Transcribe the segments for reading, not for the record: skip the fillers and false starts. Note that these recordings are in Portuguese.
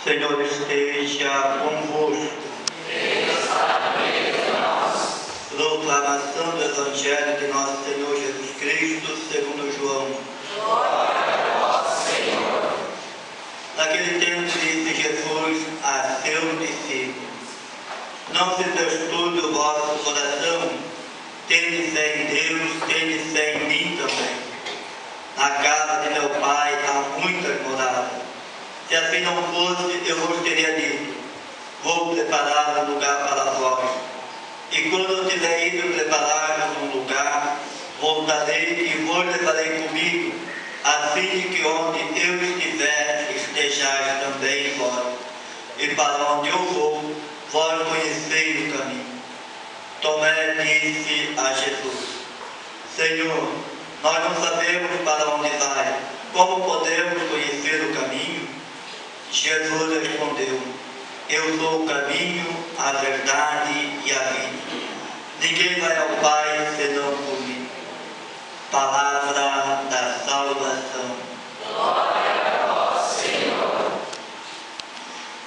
Senhor esteja convosco. Proclamação do Evangelho de nosso Senhor Jesus Cristo, segundo João. Glória a vós, Senhor. Naquele tempo disse Jesus a seus discípulos: não se perturbe o vosso coração, tende fé em Deus, tende fé em mim também. Na casa de meu Pai há muitas moradas. Se assim não fosse, eu vos teria dito: vou preparar um lugar para vós. E quando eu tiver ido preparar-vos um lugar, voltarei e vos levarei comigo, a fim de que onde eu estiver, estejais também vós. E para onde eu vou, vós conheceis o caminho. Tomé disse a Jesus: Senhor, nós não sabemos para onde vai. Como podemos conhecer o caminho? Jesus respondeu: eu sou o caminho, a verdade e a vida. Ninguém vai ao Pai senão por mim. Palavra da salvação. Glória a vós, Senhor.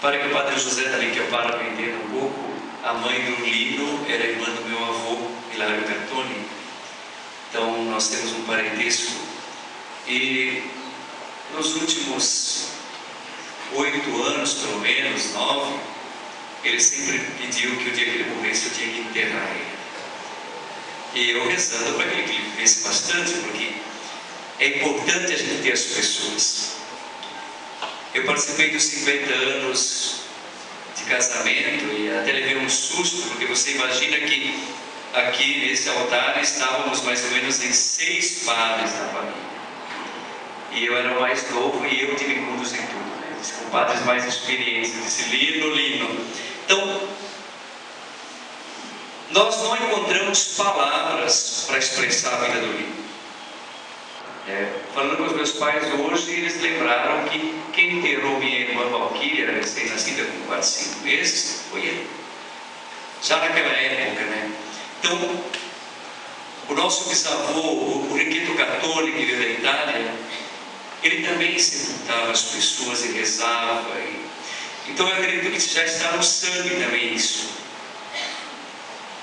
Para que o Padre José também que para aprender um pouco, a mãe do Lino era irmã do meu avô, Hilário Bertoni. Então nós temos um parentesco. E nos últimos 8 anos, pelo menos, 9, ele sempre pediu que o dia que ele morresse eu tinha que enterrar ele. E eu rezando para que ele vivesse bastante, porque é importante a gente ter as pessoas. Eu participei dos 50 anos de casamento e até levei um susto, porque você imagina que aqui nesse altar estávamos mais ou menos em 6 padres da família. E eu era o mais novo e eu tive que conduzir tudo. Com padres mais experientes, eu disse: Lino. Então, nós não encontramos palavras para expressar a vida do Lino. Falando com os meus pais hoje, eles lembraram que quem enterrou minha irmã Valquíria, recém-nascida com 4, 5 meses, foi ele. Já naquela época, né? Então, o nosso bisavô, o Riqueto Cattoli, que veio da Itália, ele também sepultava as pessoas e rezava. Então eu acredito que já está no sangue também isso.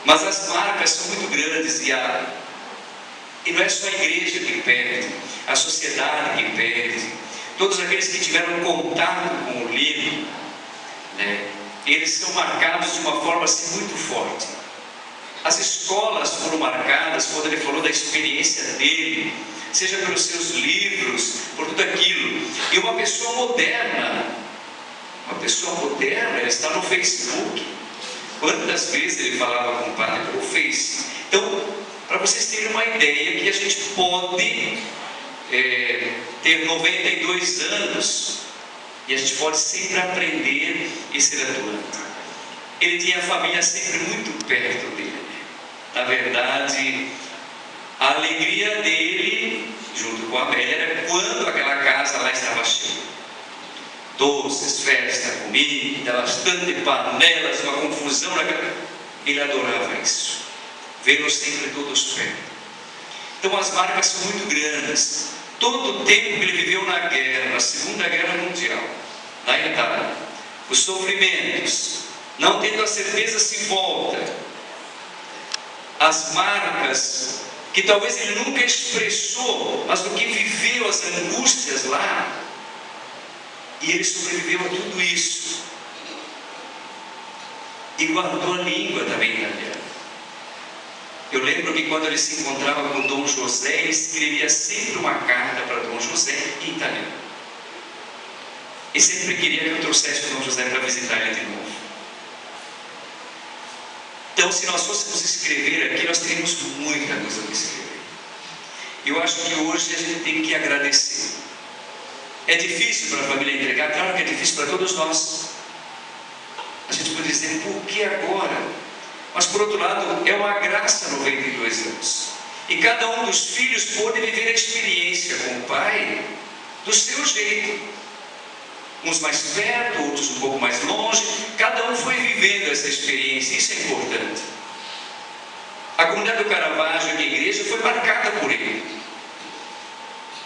Mas as marcas são muito grandes e não é só a igreja que perde, a sociedade que perde. Todos aqueles que tiveram contato com o Lino, né, eles são marcados de uma forma assim muito forte. As escolas foram marcadas quando ele falou da experiência dele, seja pelos seus livros, por tudo aquilo. E uma pessoa moderna, ela está no Facebook. Quantas vezes ele falava com o padre pelo Face? Então, para vocês terem uma ideia que a gente pode ter 92 anos e a gente pode sempre aprender e ser atuante. Ele tinha a família sempre muito perto dele. Na verdade, a alegria dele, junto com a Amélia, era quando aquela casa lá estava cheia. Doces, festa, comida, bastante panelas, uma confusão. Ele adorava isso. Vê-los sempre todos perto. Então as marcas são muito grandes. Todo o tempo que ele viveu na guerra, na Segunda Guerra Mundial, na Itália, os sofrimentos, não tendo a certeza se volta, as marcas que talvez ele nunca expressou, mas do que viveu as angústias lá, e ele sobreviveu a tudo isso, e guardou a língua também italiana. Eu lembro que quando ele se encontrava com Dom José, ele escrevia sempre uma carta para Dom José em italiano, e sempre queria que eu trouxesse o Dom José para visitar ele de novo. Então, se nós fôssemos escrever aqui, nós teríamos muita coisa para escrever. Eu acho que hoje a gente tem que agradecer. É difícil para a família entregar? Claro que é difícil para todos nós. A gente pode dizer: por que agora? Mas por outro lado, é uma graça 92 anos. E cada um dos filhos pôde viver a experiência com o pai do seu jeito. Uns mais perto, outros um pouco mais longe. Cada um foi vivendo essa experiência. Isso é importante. A comunidade do Caravaggio, a igreja, foi marcada por ele.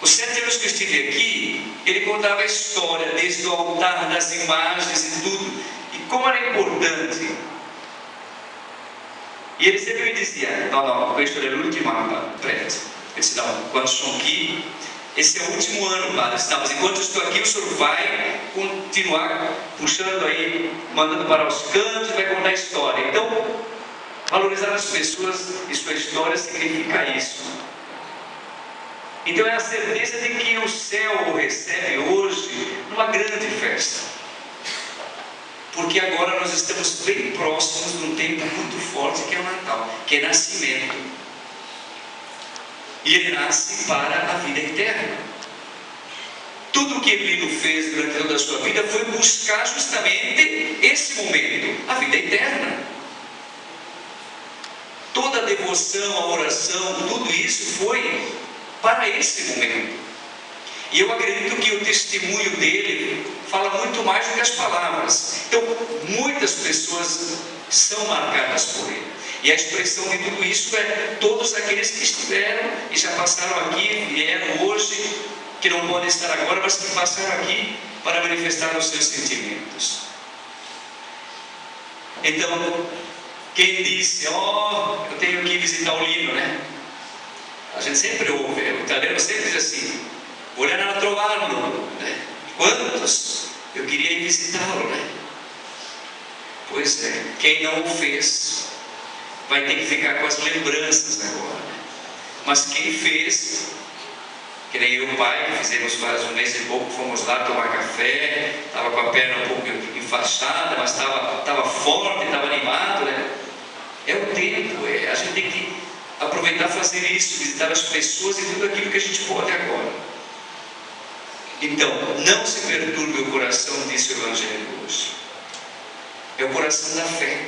Os 7 anos que eu estive aqui, ele contava a história, desde o altar, das imagens e tudo, e como era importante. E ele sempre me dizia, não, questo è l'ultimo anno, preto. Eu disse, não, quando estou aqui, esse é o último ano, padre. Eu disse, não, mas enquanto eu estou aqui, o senhor vai continuar puxando aí, mandando para os cantos, vai contar a história. Então, valorizar as pessoas e sua história significa isso. Então é a certeza de que o céu o recebe hoje numa grande festa. Porque agora nós estamos bem próximos de um tempo muito forte que é o Natal, que é nascimento. E ele nasce para a vida eterna. Tudo o que Emílio fez durante toda a sua vida foi buscar justamente esse momento, a vida eterna. Toda a devoção, a oração, tudo isso foi para esse momento. E eu acredito que o testemunho dele fala muito mais do que as palavras. Então, muitas pessoas são marcadas por ele. E a expressão de tudo isso é todos aqueles que estiveram e já passaram aqui, vieram hoje, que não podem estar agora, mas que passaram aqui para manifestar os seus sentimentos. Então, quem disse, eu tenho que visitar o Lino, né? A gente sempre ouve, o italiano sempre diz assim, voglio andare a trovarlo, né? Quantos? Eu queria ir visitá-lo, né? Pois é, quem não o fez vai ter que ficar com as lembranças agora, né? Mas quem fez, que nem eu e o pai, que fizemos faz um mês e pouco, fomos lá tomar café, estava com a perna um pouco enfaixada, mas estava forte, estava animado, né? É o tempo, a gente tem que aproveitar e fazer isso, visitar as pessoas e tudo aquilo que a gente pode agora. Então, não se perturbe o coração, disse o Evangelho hoje. É o coração da fé.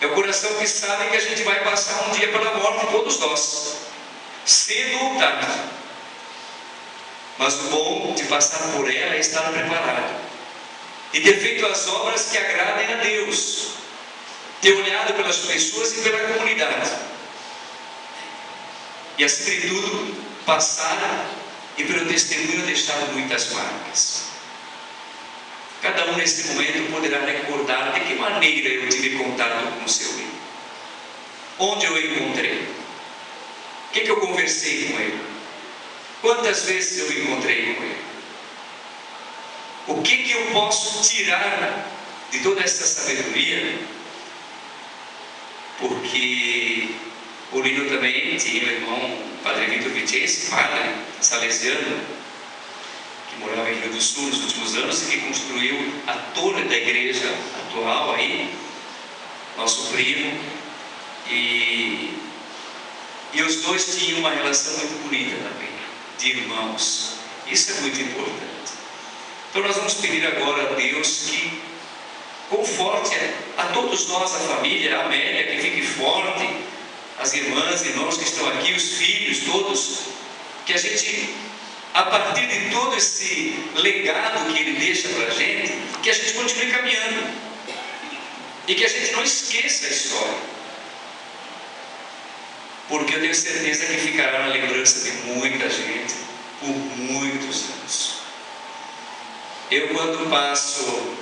É o coração que sabe que a gente vai passar um dia pela morte, todos nós, cedo ou tarde. Mas o bom de passar por ela é estar preparado e ter feito as obras que agradem a Deus, ter olhado pelas pessoas e pela comunidade, e acima de tudo, passar e pelo testemunho deixar muitas marcas. Cada um nesse momento poderá recordar de que maneira eu tive contato com o seu filho, onde eu encontrei, o que eu conversei com ele, quantas vezes eu encontrei com ele, o que eu posso tirar de toda essa sabedoria, porque o Lino também tinha um irmão, Padre Vitor Vicenzi, padre salesiano, que morava em Rio do Sul nos últimos anos e que construiu a torre da igreja atual aí, nosso primo, e os dois tinham uma relação muito bonita também, de irmãos. Isso é muito importante. Então nós vamos pedir agora a Deus que conforte a todos nós, a família, a Amélia, que fique forte, as irmãs, irmãos que estão aqui, os filhos, todos, que a gente, a partir de todo esse legado que ele deixa para a gente, que a gente continue caminhando e que a gente não esqueça a história, porque eu tenho certeza que ficará na lembrança de muita gente por muitos anos. Eu, quando passo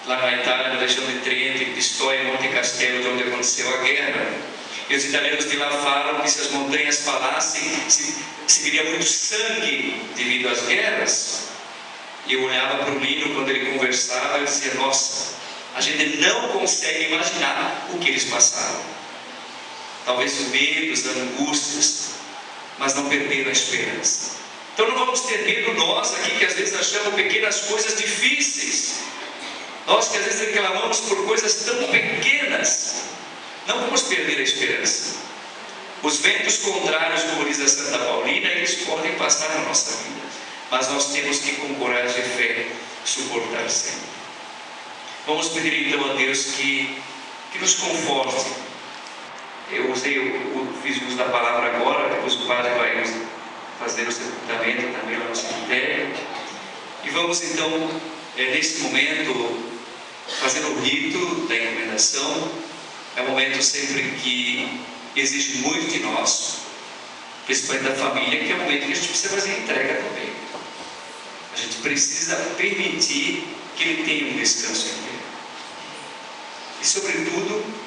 lá na Itália, na região de Trento, em Pistoia, em Monte Castelo, de onde aconteceu a guerra, e os italianos de lá falam que se as montanhas falassem, se viria muito sangue devido às guerras. E eu olhava para o Lino quando ele conversava, eu dizia, nossa, a gente não consegue imaginar o que eles passaram. Talvez os medos, as angústias, mas não perderam a esperança. Então não vamos ter medo nós aqui, que às vezes achamos pequenas coisas difíceis. Nós que às vezes reclamamos por coisas tão pequenas, não vamos perder a esperança. Os ventos contrários, como diz a Santa Paulina, eles podem passar na nossa vida, mas nós temos que, com coragem e fé, suportar sempre. Vamos pedir então a Deus que nos conforte. Eu fiz uso da palavra agora, depois o Padre vai fazer o sepultamento também no nosso cemitério. E vamos então, nesse momento, fazer o rito da encomendação. É um momento sempre que exige muito de nós, principalmente da família, que é o momento que a gente precisa fazer entrega também. A gente precisa permitir que ele tenha um descanso em Deus. E, sobretudo,